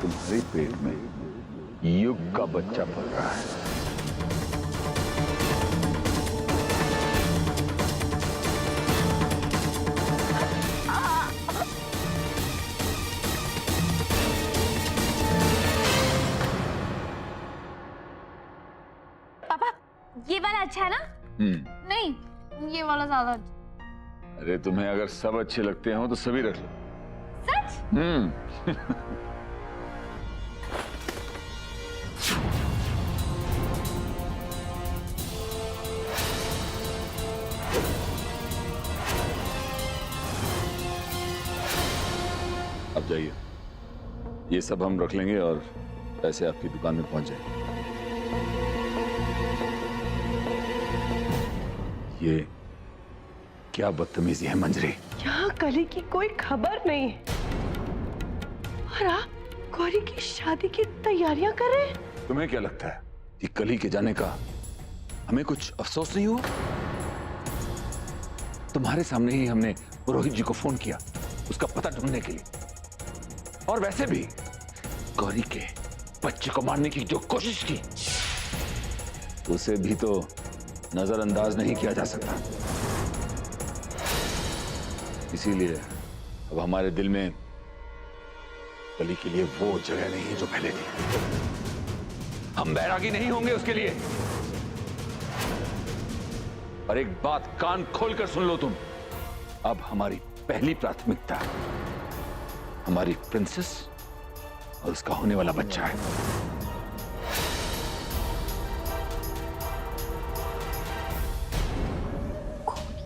तुम्हारे पेट में युग का बच्चा पल रहा है। पापा ये वाला अच्छा है ना? नहीं ये वाला ज्यादा अच्छा। अरे तुम्हें अगर सब अच्छे लगते हो तो सभी रख लो। सच? अब जाइए, ये सब हम रख लेंगे और पैसे आपकी दुकान में पहुंच जाएंगे। ये क्या बदतमीजी है मंजरी। यहाँ कली की कोई खबर नहीं है और आप गौरी की शादी की तैयारियां कर रहे हैं। तुम्हें क्या लगता है कि कली के जाने का हमें कुछ अफसोस नहीं हुआ? तुम्हारे सामने ही हमने पुरोहित जी को फोन किया उसका पता ढूंढने के लिए, और वैसे भी गौरी के बच्चे को मारने की जो कोशिश की उसे भी तो नजरअंदाज नहीं किया जा सकता। इसीलिए अब हमारे दिल में कली के लिए वो जगह नहीं है जो पहले थी। हम बैरागी नहीं होंगे उसके लिए। और एक बात कान खोलकर सुन लो तुम, अब हमारी पहली प्राथमिकता हमारी प्रिंसेस और उसका होने वाला बच्चा है।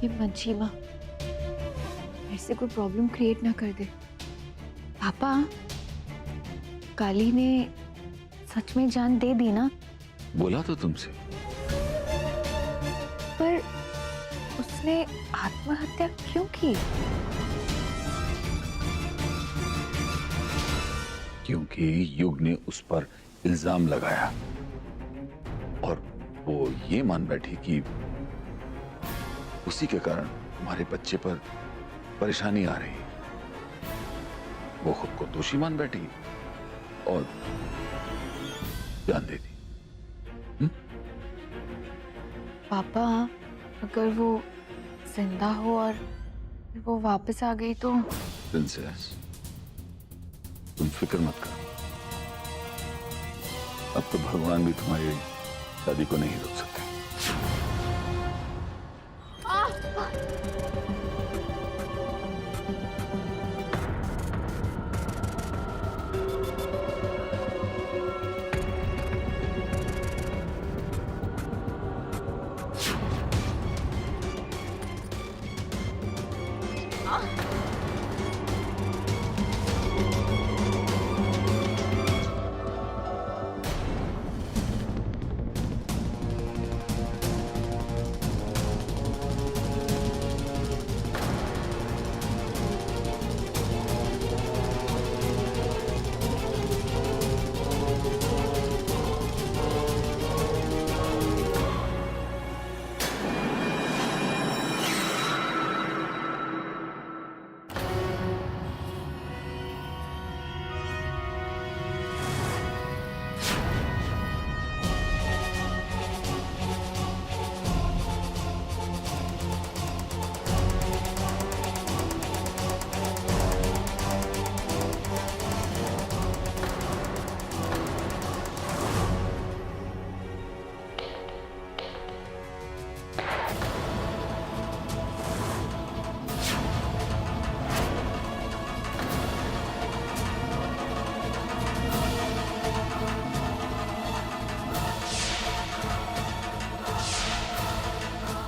ये मंजीमा ऐसे कोई प्रॉब्लम क्रिएट ना कर दे। पापा काली ने सच में जान दे दी ना? बोला तो तुमसे। पर उसने आत्महत्या क्यों की? क्योंकि युग ने उस पर इल्जाम लगाया और वो ये मान बैठी कि उसी के कारण हमारे बच्चे पर परेशानी आ रही। वो खुद को दोषी मान बैठी और जान दे दी। पापा अगर वो जिंदा हो और वो वापस आ गई तो? प्रिंसेस तुम फिक्र मत करो, अब तो भगवान भी तुम्हारी शादी को नहीं रोक सकते।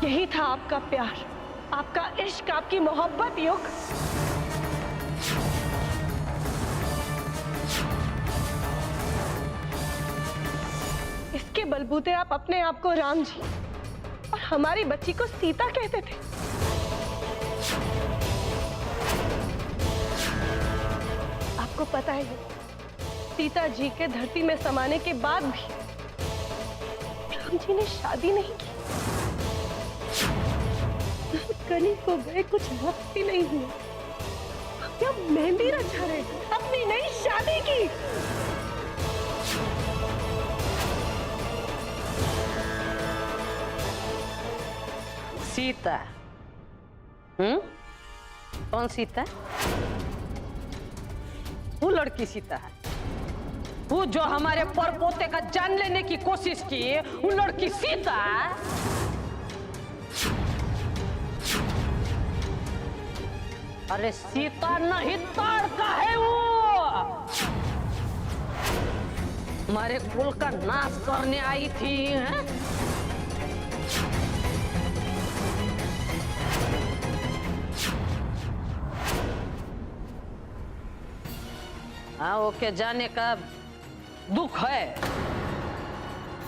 यही था आपका प्यार, आपका इश्क, आपकी मोहब्बत युग। इसके बलबूते आप अपने आप को राम जी और हमारी बच्ची को सीता कहते थे। आपको पता है सीता जी के धरती में समाने के बाद भी राम जी ने शादी नहीं की। कली को गए कुछ वक्त भी नहीं हुआ, क्या मेहंदी रचा रहे थे, अपनी नई शादी की। सीता। कौन सीता? वो लड़की सीता है, वो जो हमारे परपोते का जान लेने की कोशिश की, वो लड़की सीता। अरे सीता नहीं, ताड़का है वो। हमारे कुल का नाश करने आई थी, हैं? हाँ, ओके जाने का दुख है,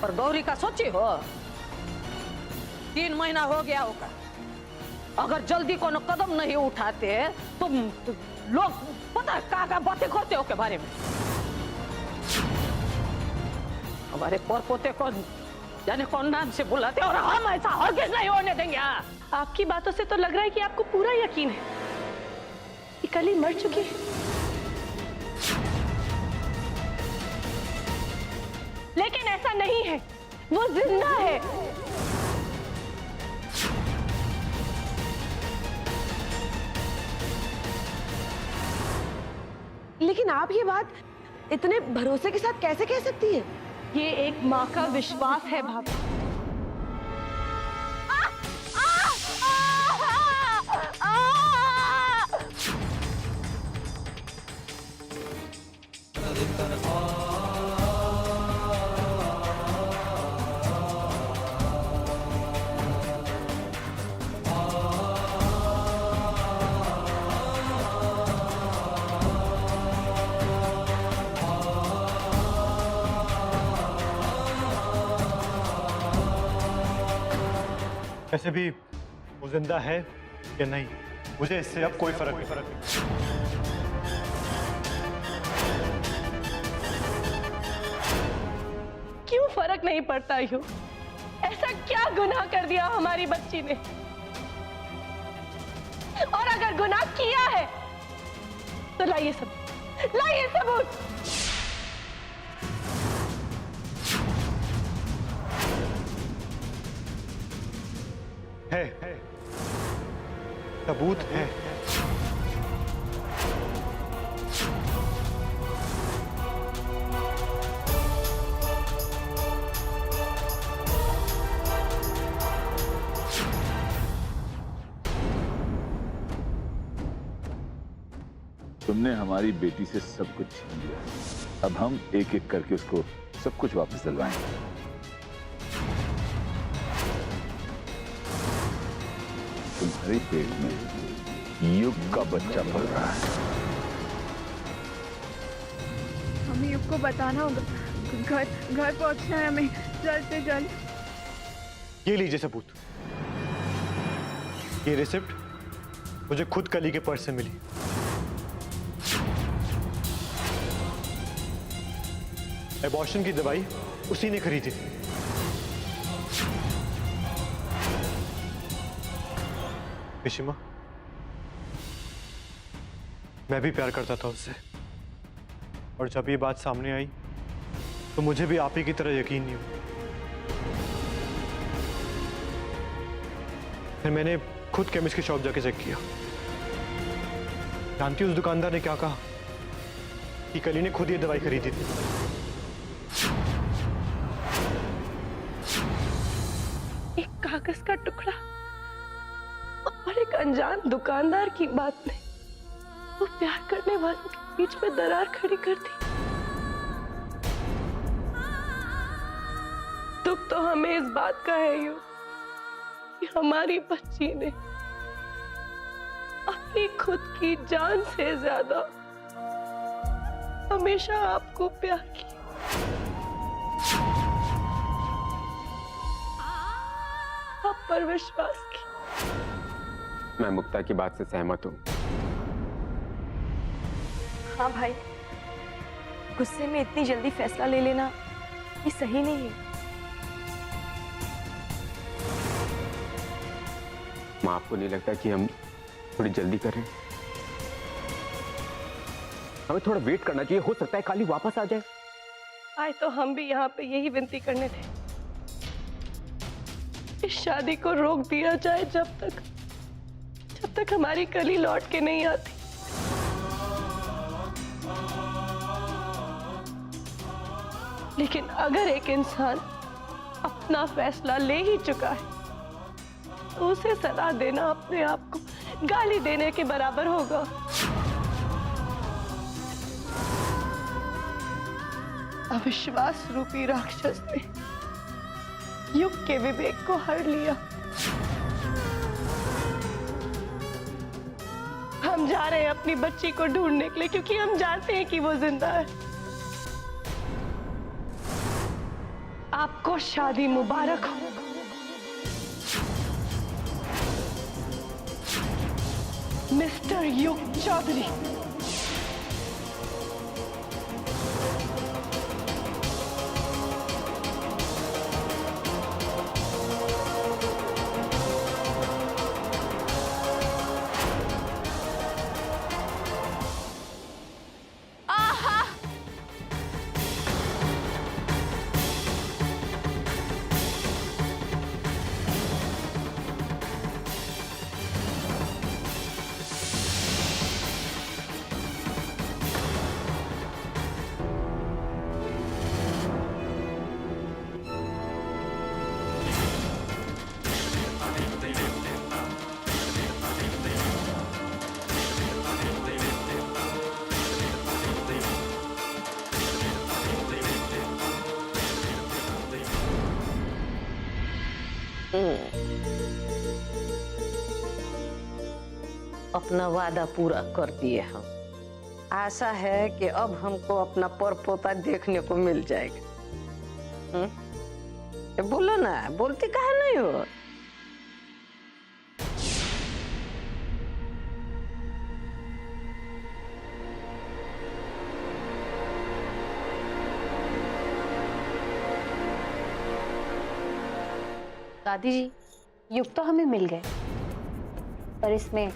पर गौरी का सोची हो, 3 महीना हो गया होगा। अगर जल्दी कोनो कदम नहीं उठाते तो लोग पता क्या बातें करते हो के बारे में। हमारे पोते को जाने कौन नाम से बुलाते, और हम ऐसा हरगिज़ नहीं होने देंगे। आपकी बातों से तो लग रहा है कि आपको पूरा यकीन है कि कली मर चुकी है, लेकिन ऐसा नहीं है, वो जिंदा है। लेकिन आप ये बात इतने भरोसे के साथ कैसे कह सकती है? ये एक माँ का विश्वास है भाभी। वैसे भी वो जिंदा है या नहीं, मुझे इससे अब कोई फर्क नहीं। क्यों फर्क नहीं पड़ता यूं? ऐसा क्या गुनाह कर दिया हमारी बच्ची ने? और अगर गुनाह किया है तो लाइए सबूत, लाइए सबूत। है सबूत है। तुमने हमारी बेटी से सब कुछ छीन लिया, अब हम एक एक करके उसको सब कुछ वापस दिलवाएंगे। तुम्हारे पेट में युग का बच्चा पल रहा है। हमें युग को बताना होगा, घर पहुंचना है हमें जल्द से जल्द। ये लीजिए सबूत। ये रिसिप्ट मुझे खुद कली के पर्स से मिली। एबॉर्शन की दवाई उसी ने खरीदी थी। पिशिमा, मैं भी प्यार करता था उससे, और जब ये बात सामने आई तो मुझे भी आप ही की तरह यकीन नहीं हुआ। फिर मैंने खुद केमिस्ट की शॉप जाके चेक किया। जानती उस दुकानदार ने क्या कहा? कि कली ने खुद ये दवाई खरीदी थी। एक कागज का टुकड़ा और एक अनजान दुकानदार की बात ने वो प्यार करने वालों के बीच में दरार खड़ी कर दी। दुख तो हमें इस बात का है यूं कि हमारी बच्ची ने अपनी खुद की जान से ज्यादा हमेशा आपको प्यार किया। आप पर विश्वास किया। मैं मुक्ता की बात से सहमत हूँ। हाँ भाई, गुस्से में इतनी जल्दी फैसला ले लेना ये सही नहीं है। माँ, आपको नहीं लगता कि हम थोड़ी जल्दी कर रहे हैं? हमें थोड़ा वेट करना चाहिए, हो सकता है काली वापस आ जाए। आए तो हम भी यहाँ पे यही विनती करने थे। इस शादी को रोक दिया जाए जब तक हमारी कली लौट के नहीं आती। लेकिन अगर एक इंसान अपना फैसला ले ही चुका है तो उसे सलाह देना अपने आप को गाली देने के बराबर होगा। अविश्वास रूपी राक्षस ने युग के विवेक को हर लिया। हम जा रहे हैं अपनी बच्ची को ढूंढने के लिए क्योंकि हम जानते हैं कि वो जिंदा है। आपको शादी मुबारक हो। मिस्टर युग चौधरी। अपना वादा पूरा कर दिए हम। आशा है कि अब हमको अपना परपोता देखने को मिल जाएगा। बोलो ना, बोलती काहे नहीं हो? दादी जी, युग तो हमें मिल गए, पर इसमें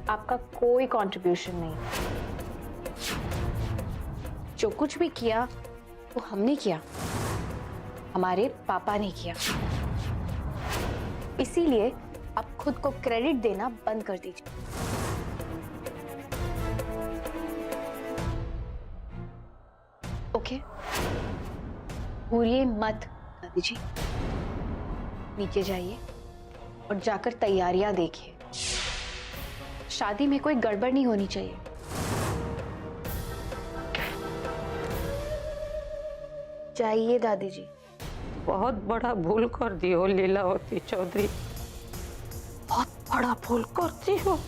आपका कोई कंट्रीब्यूशन नहीं। जो कुछ भी किया वो हमने किया, हमारे पापा ने किया। इसीलिए आप खुद को क्रेडिट देना बंद कर दीजिए। ओके, भूलिए मत दादी जी। नीचे जाइए और जाकर तैयारियां देखिए। शादी में कोई गड़बड़ नहीं होनी चाहिए। जाइए दादी जी। बहुत बड़ा भूल कर दी हो लीलावती चौधरी, बहुत बड़ा भूल करती हो।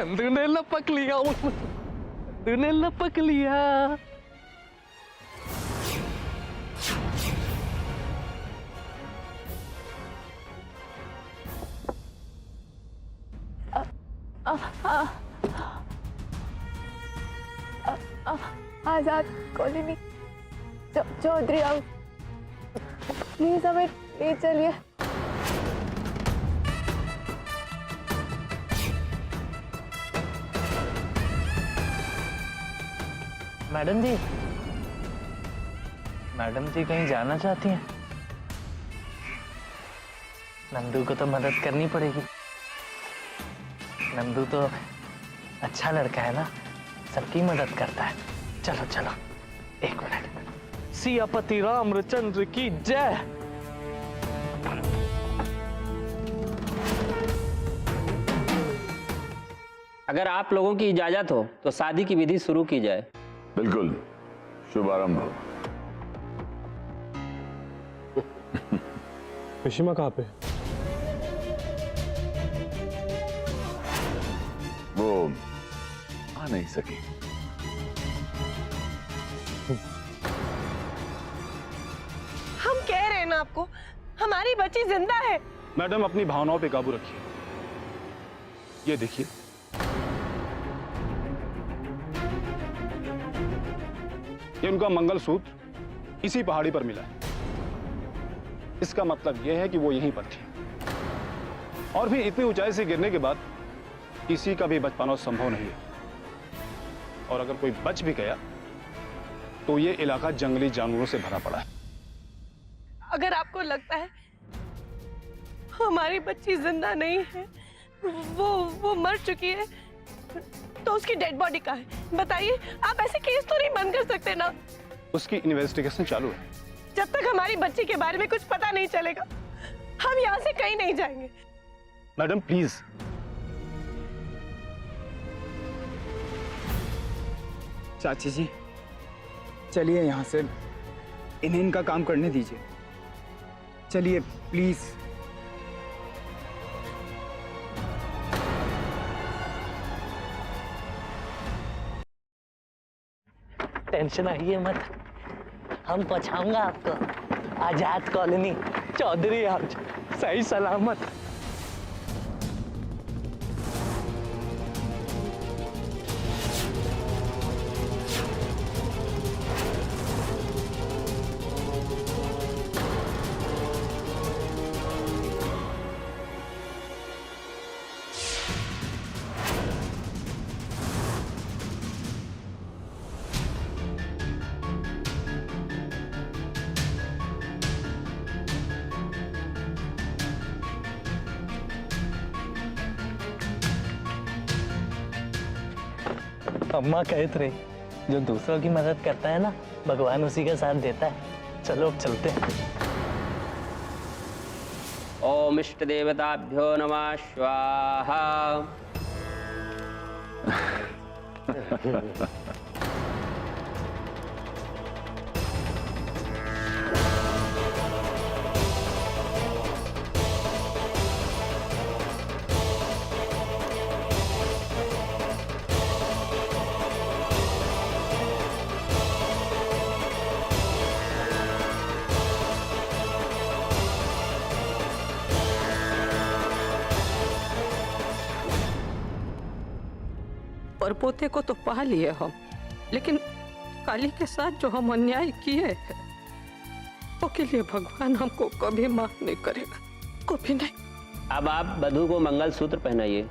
नंदू ने लपक लिया, नंदू ने लपक लिया। आजाद कॉलोनी चौधरी हाउस, प्लीज हमें ले चलिए। मैडम जी कहीं जाना चाहती हैं? नंदू को तो मदद करनी पड़ेगी। नंदू तो अच्छा लड़का है ना, सबकी मदद करता है। चलो चलो, एक मिनट। सियापति रामचंद्र की जय। अगर आप लोगों की इजाजत हो तो शादी की विधि शुरू की जाए। बिल्कुल, शुभारंभ हो। पिशिमा कहाँ पे? वो आ नहीं सकी। हम कह रहे हैं ना आपको, हमारी बच्ची जिंदा है। मैडम अपनी भावनाओं पे काबू रखिए। ये देखिए, ये उनका मंगलसूत्र इसी पहाड़ी पर मिला है। इसका मतलब यह है कि वो यहीं पर थी, और भी इतनी ऊंचाई से गिरने के बाद किसी का भी बच पाना संभव नहीं है। और अगर कोई बच भी गया तो ये इलाका जंगली जानवरों से भरा पड़ा है। अगर आपको लगता है हमारी बच्ची जिंदा नहीं है, वो मर चुकी है, तो उसकी डेड बॉडी कहाँ है बताइए। आप ऐसे केस तो नहीं बंद कर सकते ना। उसकी इन्वेस्टिगेशन चालू है। जब तक हमारी बच्ची के बारे में कुछ पता नहीं चलेगा, हम यहाँ से कहीं नहीं जाएंगे। Madam please. चाची जी चलिए यहाँ से, इन्हें इनका काम करने दीजिए। चलिए प्लीज। टेंशन आइए मत, हम पहुंचाऊंगा आपको आजाद कॉलोनी चौधरी हाउस सही सलामत। अम्मा कहते रहे, जो दूसरों की मदद करता है ना, भगवान उसी का साथ देता है। चलो अब चलते हैं। ओम इष्ट देवताभ्यो नमः स्वाहा। और पोते को तो पा लिए हम, लेकिन काली के साथ जो हम अन्याय किए हैं, वो के लिए भगवान हमको कभी माफ नहीं करेगा, कभी नहीं। अब आप वधू को मंगलसूत्र पहनाइए।